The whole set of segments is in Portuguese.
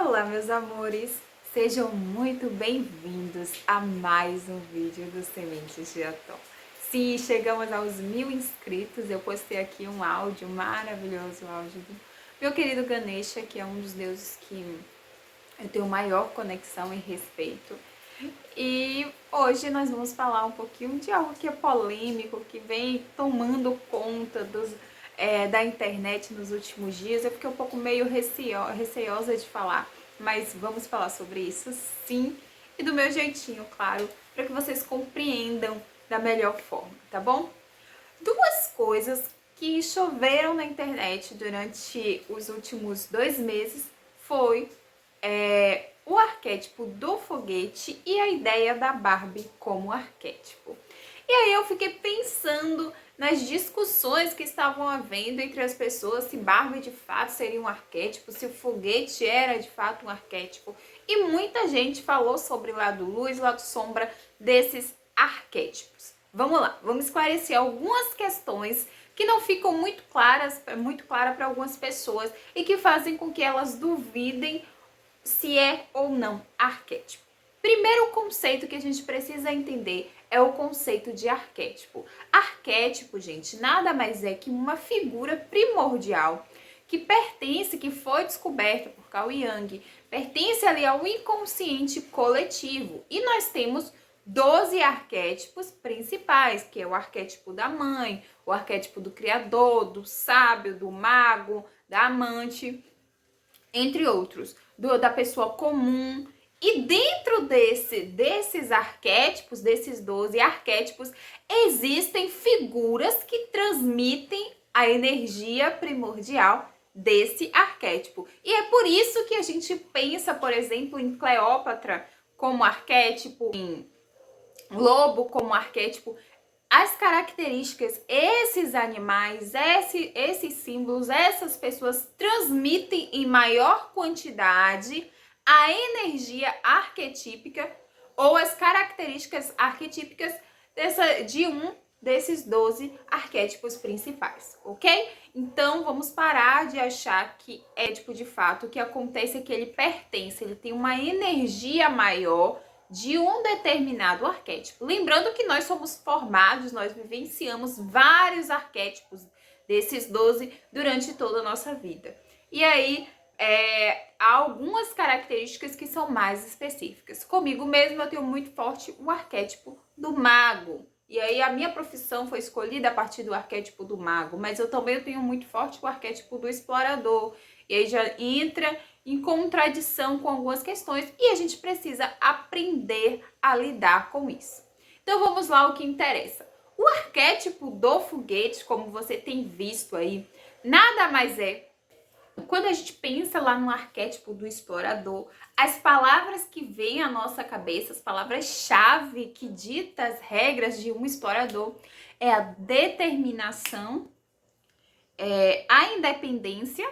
Olá, meus amores! Sejam muito bem-vindos a mais um vídeo do Sementes de Atom. Sim, chegamos aos 1000 inscritos. Eu postei aqui um áudio maravilhoso, áudio do meu querido Ganesha, que é um dos deuses que eu tenho maior conexão e respeito. E hoje nós vamos falar um pouquinho de algo que é polêmico, que vem tomando conta da internet nos últimos dias. Eu fiquei um pouco meio receosa de falar, mas vamos falar sobre isso sim, e do meu jeitinho, claro, para que vocês compreendam da melhor forma, tá bom? Duas coisas que choveram na internet durante os últimos 2 meses foi o arquétipo do foguete e a ideia da Barbie como arquétipo. E aí eu fiquei pensando nas discussões que estavam havendo entre as pessoas, se Barbie de fato seria um arquétipo, se o foguete era de fato um arquétipo. E muita gente falou sobre lado luz, lado sombra desses arquétipos. Vamos lá, vamos esclarecer algumas questões que não ficam muito claras para algumas pessoas e que fazem com que elas duvidem se é ou não arquétipo. Primeiro conceito que a gente precisa entender é o conceito de arquétipo. Arquétipo, gente, nada mais é que uma figura primordial que pertence, que foi descoberta por Carl Jung, pertence ali ao inconsciente coletivo. E nós temos 12 arquétipos principais, que é o arquétipo da mãe, o arquétipo do criador, do sábio, do mago, da amante, entre outros, da pessoa comum. E dentro desses arquétipos, desses 12 arquétipos, existem figuras que transmitem a energia primordial desse arquétipo. E é por isso que a gente pensa, por exemplo, em Cleópatra como arquétipo, em lobo como arquétipo. As características, esses animais, esses símbolos, essas pessoas transmitem em maior quantidade a energia arquetípica ou as características arquetípicas de um desses 12 arquétipos principais, ok? Então vamos parar de achar que é tipo de fato o que acontece é que ele pertence, ele tem uma energia maior de um determinado arquétipo. Lembrando que nós somos formados, nós vivenciamos vários arquétipos desses 12 durante toda a nossa vida. E aí, há algumas características que são mais específicas. Comigo mesmo eu tenho muito forte o arquétipo do mago. E aí a minha profissão foi escolhida a partir do arquétipo do mago, mas eu também tenho muito forte o arquétipo do explorador. E aí já entra em contradição com algumas questões e a gente precisa aprender a lidar com isso. Então vamos lá ao que interessa. O arquétipo do foguete, como você tem visto aí, nada mais é. Quando a gente pensa lá no arquétipo do explorador, as palavras que vêm à nossa cabeça, as palavras-chave que ditam as regras de um explorador, é a determinação, a independência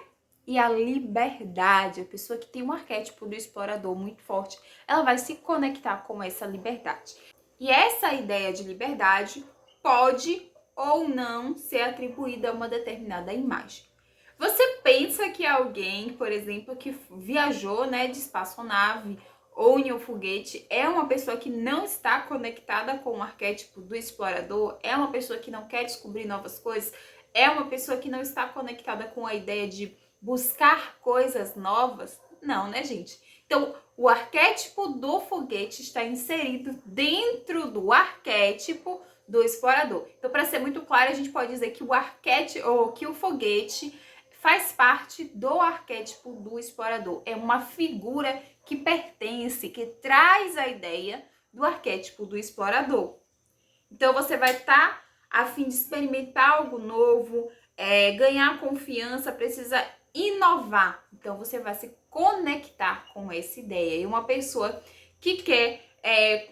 e a liberdade. A pessoa que tem um arquétipo do explorador muito forte, ela vai se conectar com essa liberdade. E essa ideia de liberdade pode ou não ser atribuída a uma determinada imagem. Você pensa que alguém, por exemplo, que viajou, de espaçonave ou em um foguete, é uma pessoa que não está conectada com o arquétipo do explorador? É uma pessoa que não quer descobrir novas coisas? É uma pessoa que não está conectada com a ideia de buscar coisas novas? Não, né, gente? Então, o arquétipo do foguete está inserido dentro do arquétipo do explorador. Então, para ser muito claro, a gente pode dizer que o arquétipo, ou que o foguete faz parte do arquétipo do explorador. É uma figura que pertence, que traz a ideia do arquétipo do explorador. Então, você vai estar a fim de experimentar algo novo, ganhar confiança, precisa inovar. Então, você vai se conectar com essa ideia. E uma pessoa que quer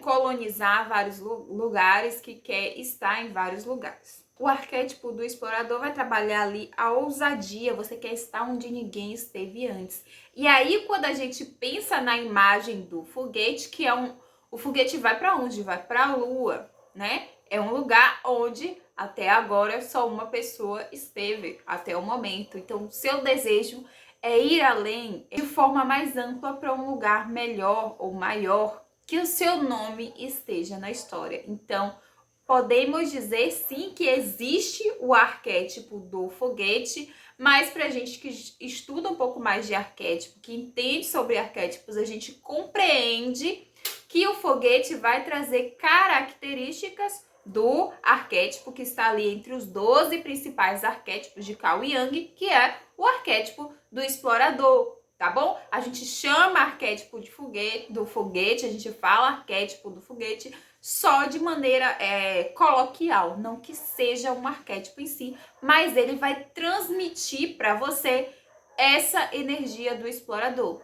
colonizar vários lugares, que quer estar em vários lugares. O arquétipo do explorador vai trabalhar ali a ousadia, você quer estar onde ninguém esteve antes. E aí, quando a gente pensa na imagem do foguete, que é o foguete vai para onde? Vai para a Lua, né? É um lugar onde até agora só uma pessoa esteve até o momento. Então, seu desejo é ir além de forma mais ampla para um lugar melhor ou maior, que o seu nome esteja na história. Então, podemos dizer sim que existe o arquétipo do foguete, mas para a gente que estuda um pouco mais de arquétipo, que entende sobre arquétipos, a gente compreende que o foguete vai trazer características do arquétipo que está ali entre os 12 principais arquétipos de Carl Jung, que é o arquétipo do explorador, tá bom? A gente chama arquétipo do foguete, a gente fala arquétipo do foguete só de maneira coloquial, não que seja um arquétipo em si, mas ele vai transmitir para você essa energia do explorador.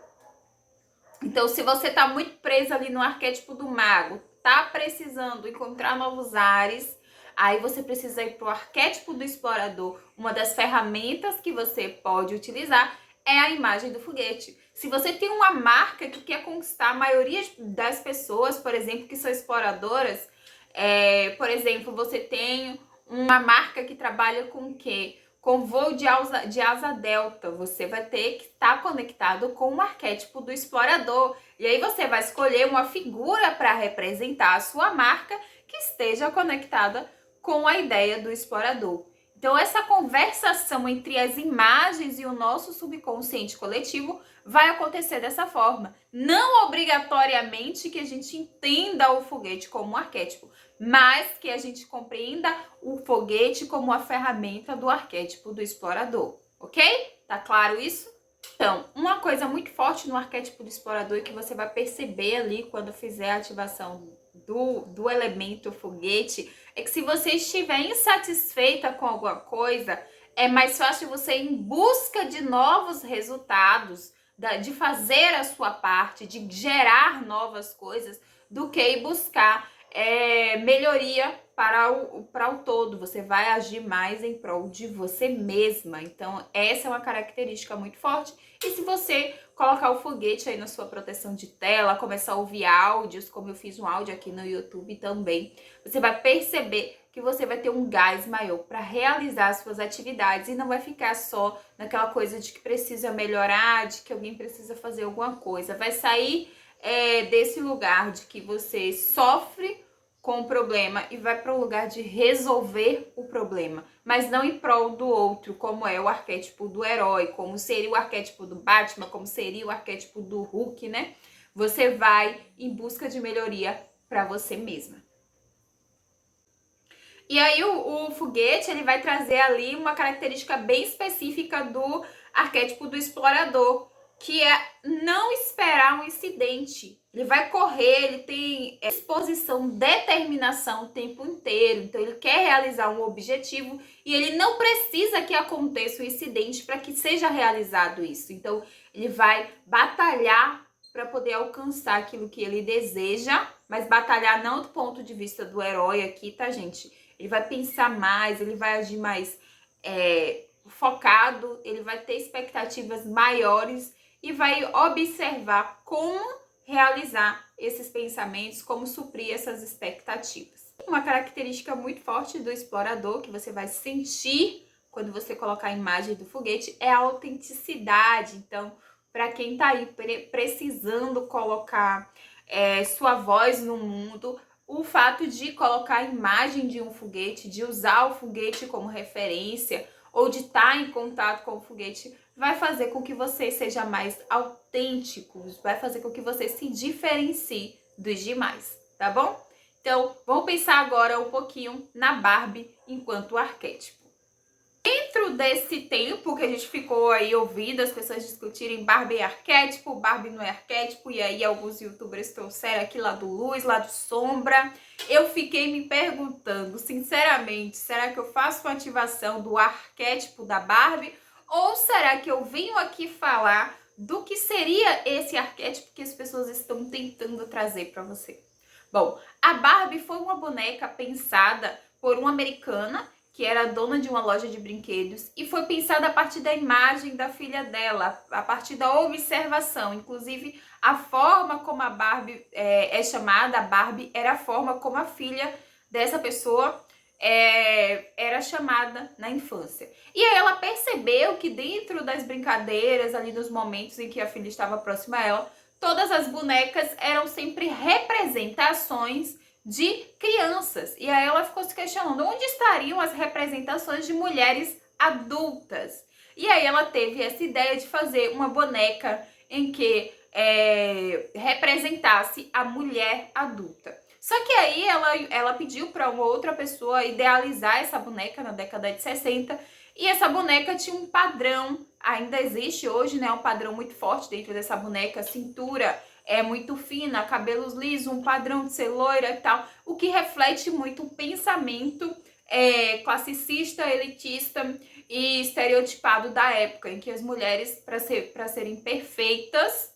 Então, se você tá muito preso ali no arquétipo do mago, tá precisando encontrar novos ares, aí você precisa ir pro arquétipo do explorador. Uma das ferramentas que você pode utilizar é a imagem do foguete. Se você tem uma marca que quer conquistar a maioria das pessoas, por exemplo, que são exploradoras, por exemplo, você tem uma marca que trabalha com o quê? Com voo de asa delta, você vai ter que estar conectado com o arquétipo do explorador. E aí você vai escolher uma figura para representar a sua marca que esteja conectada com a ideia do explorador. Então, essa conversação entre as imagens e o nosso subconsciente coletivo vai acontecer dessa forma. Não obrigatoriamente que a gente entenda o foguete como um arquétipo, mas que a gente compreenda o foguete como uma ferramenta do arquétipo do explorador, ok? Tá claro isso? Então, uma coisa muito forte no arquétipo do explorador e que você vai perceber ali quando fizer a ativação do elemento foguete é que se você estiver insatisfeita com alguma coisa, é mais fácil você ir em busca de novos resultados, de fazer a sua parte, de gerar novas coisas, do que ir buscar melhoria para o todo. Você vai agir mais em prol de você mesma. Então, essa é uma característica muito forte. E se você colocar o foguete aí na sua proteção de tela, começar a ouvir áudios, como eu fiz um áudio aqui no YouTube também, você vai perceber que você vai ter um gás maior para realizar as suas atividades e não vai ficar só naquela coisa de que precisa melhorar, de que alguém precisa fazer alguma coisa. Vai sair desse lugar de que você sofre com o problema e vai para o lugar de resolver o problema, mas não em prol do outro, como é o arquétipo do herói, como seria o arquétipo do Batman, como seria o arquétipo do Hulk, né? Você vai em busca de melhoria para você mesma. E aí o foguete, ele vai trazer ali uma característica bem específica do arquétipo do explorador, que é não esperar um incidente. Ele vai correr, ele tem disposição, determinação o tempo inteiro. Então, ele quer realizar um objetivo e ele não precisa que aconteça o incidente para que seja realizado isso. Então, ele vai batalhar para poder alcançar aquilo que ele deseja, mas batalhar não do ponto de vista do herói aqui, tá, gente? Ele vai pensar mais, ele vai agir mais focado, ele vai ter expectativas maiores e vai observar como realizar esses pensamentos, como suprir essas expectativas. Uma característica muito forte do explorador, que você vai sentir quando você colocar a imagem do foguete, é a autenticidade. Então, para quem está aí precisando colocar sua voz no mundo, o fato de colocar a imagem de um foguete, de usar o foguete como referência, ou de estar em contato com o foguete, vai fazer com que você seja mais autêntico, vai fazer com que você se diferencie dos demais, tá bom? Então, vamos pensar agora um pouquinho na Barbie enquanto arquétipo. Dentro desse tempo que a gente ficou aí ouvindo as pessoas discutirem Barbie é arquétipo, Barbie não é arquétipo, e aí alguns youtubers trouxeram aqui lado luz, lado sombra, eu fiquei me perguntando, sinceramente, será que eu faço uma ativação do arquétipo da Barbie? Ou será que eu venho aqui falar do que seria esse arquétipo que as pessoas estão tentando trazer para você? Bom, a Barbie foi uma boneca pensada por uma americana que era dona de uma loja de brinquedos, e foi pensada a partir da imagem da filha dela, a partir da observação. Inclusive, a forma como a Barbie é chamada, a Barbie, era a forma como a filha dessa pessoa era chamada na infância. E aí ela percebeu que dentro das brincadeiras, ali nos momentos em que a filha estava próxima a ela, todas as bonecas eram sempre representações de crianças. E aí ela ficou se questionando onde estariam as representações de mulheres adultas. E aí ela teve essa ideia de fazer uma boneca em que representasse a mulher adulta. Só que aí ela pediu para uma outra pessoa idealizar essa boneca na década de 60, e essa boneca tinha um padrão, ainda existe hoje, né, um padrão muito forte dentro dessa boneca, cintura é muito fina, cabelos lisos, um padrão de ser loira e tal, o que reflete muito o pensamento classicista, elitista e estereotipado da época, em que as mulheres, para serem perfeitas,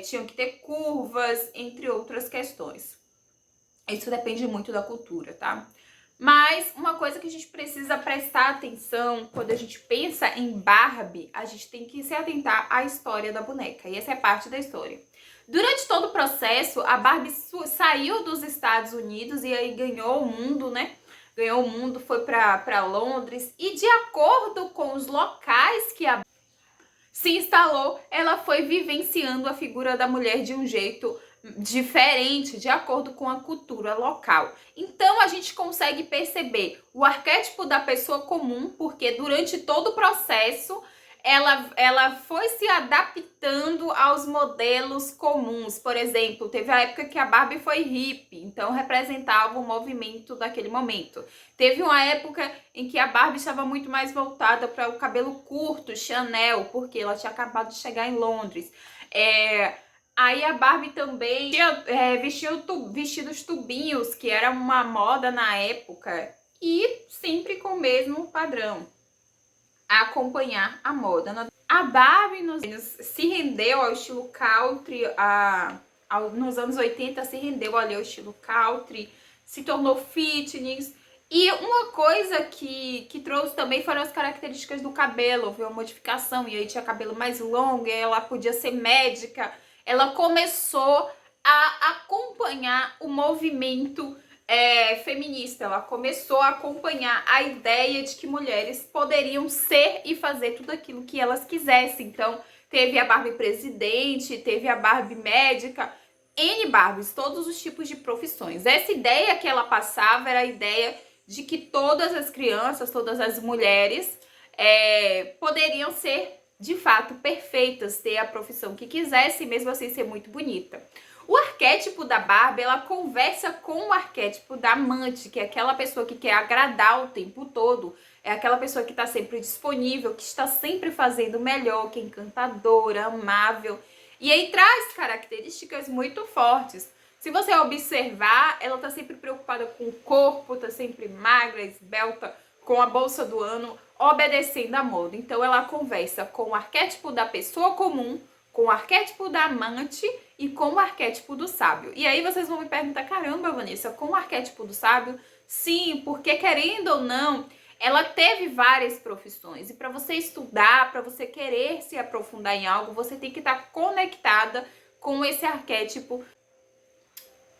tinham que ter curvas, entre outras questões. Isso depende muito da cultura, tá? Mas uma coisa que a gente precisa prestar atenção quando a gente pensa em Barbie, a gente tem que se atentar à história da boneca. E essa é parte da história. Durante todo o processo, a Barbie saiu dos Estados Unidos e aí ganhou o mundo, né? Ganhou o mundo, foi para Londres. E de acordo com os locais que a se instalou, ela foi vivenciando a figura da mulher de um jeito diferente, de acordo com a cultura local. Então a gente consegue perceber o arquétipo da pessoa comum, porque durante todo o processo ela foi se adaptando aos modelos comuns. Por exemplo, teve a época que a Barbie foi hippie, então representava o movimento daquele momento. Teve uma época em que a Barbie estava muito mais voltada para o cabelo curto, Chanel, porque ela tinha acabado de chegar em Londres. Aí a Barbie também vestia vestidos tubinhos, que era uma moda na época, e sempre com o mesmo padrão, acompanhar a moda. A Barbie se rendeu ao estilo country, nos anos 80 se rendeu ali ao estilo country, se tornou fitness. E uma coisa que trouxe também foram as características do cabelo, houve uma modificação, e aí tinha cabelo mais longo, e ela podia ser médica. Ela começou a acompanhar o movimento feminista, ela começou a acompanhar a ideia de que mulheres poderiam ser e fazer tudo aquilo que elas quisessem. Então, teve a Barbie presidente, teve a Barbie médica, N Barbies, todos os tipos de profissões. Essa ideia que ela passava era a ideia de que todas as crianças, todas as mulheres poderiam ser, de fato, perfeitas, ter a profissão que quisesse e mesmo assim ser muito bonita. O arquétipo da Barbie, ela conversa com o arquétipo da amante, que é aquela pessoa que quer agradar o tempo todo, é aquela pessoa que está sempre disponível, que está sempre fazendo melhor, que é encantadora, amável. E aí traz características muito fortes. Se você observar, ela está sempre preocupada com o corpo, está sempre magra, esbelta, com a bolsa do ano, obedecendo a moda. Então ela conversa com o arquétipo da pessoa comum, com o arquétipo da amante e com o arquétipo do sábio. E aí vocês vão me perguntar, caramba, Vanessa, com o arquétipo do sábio? Sim, porque querendo ou não, ela teve várias profissões. E para você estudar, para você querer se aprofundar em algo, você tem que estar conectada com esse arquétipo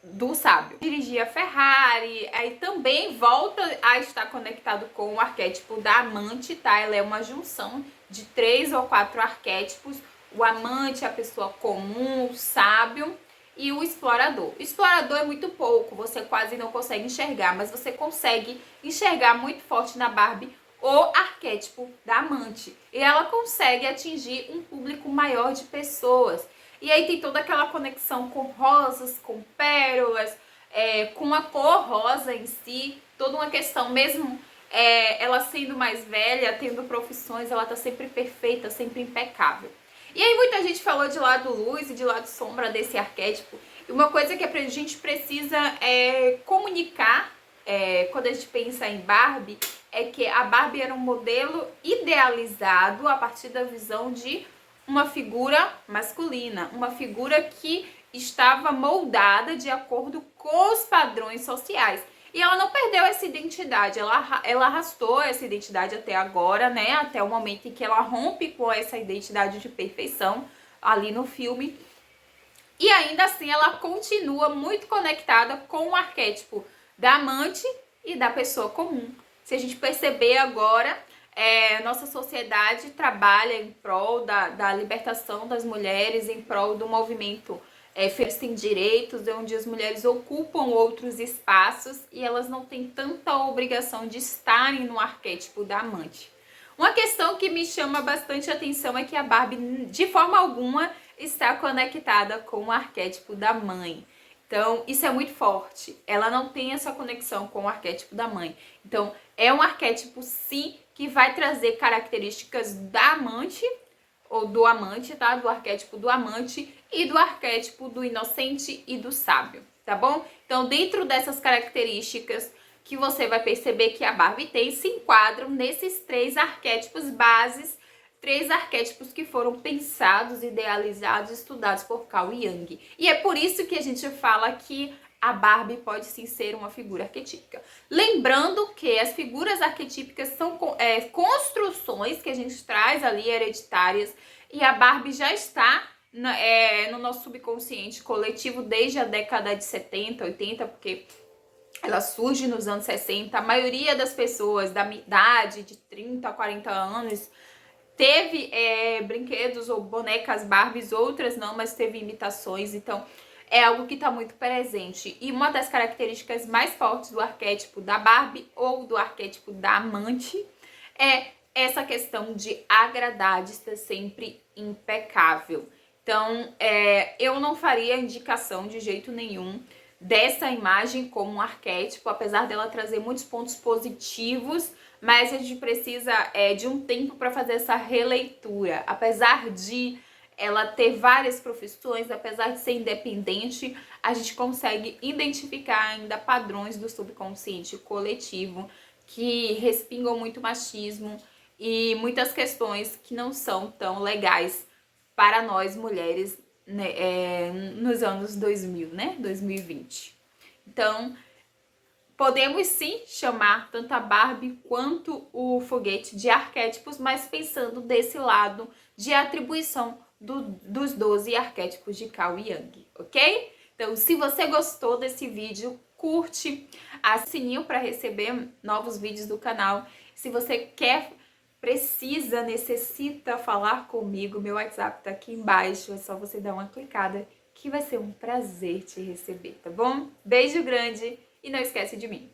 do sábio. Dirigia Ferrari, aí também volta a estar conectado com o arquétipo da amante, tá? Ela é uma junção de 3 ou 4 arquétipos. O amante, a pessoa comum, o sábio e o explorador. O explorador é muito pouco, você quase não consegue enxergar, mas você consegue enxergar muito forte na Barbie o arquétipo da amante. E ela consegue atingir um público maior de pessoas. E aí tem toda aquela conexão com rosas, com pérolas, com a cor rosa em si, toda uma questão mesmo. Ela sendo mais velha, tendo profissões, ela tá sempre perfeita, sempre impecável. E aí muita gente falou de lado luz e de lado sombra desse arquétipo. E uma coisa que a gente precisa comunicar quando a gente pensa em Barbie é que a Barbie era um modelo idealizado a partir da visão de uma figura masculina, uma figura que estava moldada de acordo com os padrões sociais. E ela não perdeu essa identidade, ela arrastou essa identidade até agora, né? Até o momento em que ela rompe com essa identidade de perfeição ali no filme. E ainda assim ela continua muito conectada com o arquétipo da amante e da pessoa comum. Se a gente perceber agora, nossa sociedade trabalha em prol da libertação das mulheres, em prol do movimento sem direitos, onde as mulheres ocupam outros espaços e elas não têm tanta obrigação de estarem no arquétipo da amante. Uma questão que me chama bastante atenção é que a Barbie, de forma alguma, está conectada com o arquétipo da mãe. Então, isso é muito forte. Ela não tem essa conexão com o arquétipo da mãe. Então, é um arquétipo, sim, que vai trazer características da amante, ou do amante, tá? Do arquétipo do amante e do arquétipo do inocente e do sábio, tá bom? Então, dentro dessas características que você vai perceber que a Barbie tem, se enquadram nesses 3 arquétipos bases, 3 arquétipos que foram pensados, idealizados, estudados por Carl Jung. E é por isso que a gente fala que a Barbie pode sim ser uma figura arquetípica. Lembrando que as figuras arquetípicas são construções que a gente traz ali, hereditárias, e a Barbie já está no nosso subconsciente coletivo desde a década de 70, 80, porque ela surge nos anos 60. A maioria das pessoas da minha idade, de 30 a 40 anos, teve brinquedos ou bonecas Barbies, outras não, mas teve imitações. Então, é algo que está muito presente. E uma das características mais fortes do arquétipo da Barbie ou do arquétipo da amante é essa questão de agradar, de ser sempre impecável. Então, eu não faria indicação de jeito nenhum dessa imagem como um arquétipo, apesar dela trazer muitos pontos positivos, mas a gente precisa de um tempo para fazer essa releitura. Apesar de ela ter várias profissões, apesar de ser independente, a gente consegue identificar ainda padrões do subconsciente coletivo que respingam muito machismo e muitas questões que não são tão legais para nós mulheres, né, nos anos 2000, né? 2020. Então, podemos sim chamar tanto a Barbie quanto o foguete de arquétipos, mas pensando desse lado de atribuição dos 12 arquétipos de Carl Jung, ok? Então, se você gostou desse vídeo, curte, ativa o sininho para receber novos vídeos do canal. Se você necessita falar comigo, meu WhatsApp tá aqui embaixo, é só você dar uma clicada que vai ser um prazer te receber, tá bom? Beijo grande! E não esquece de mim.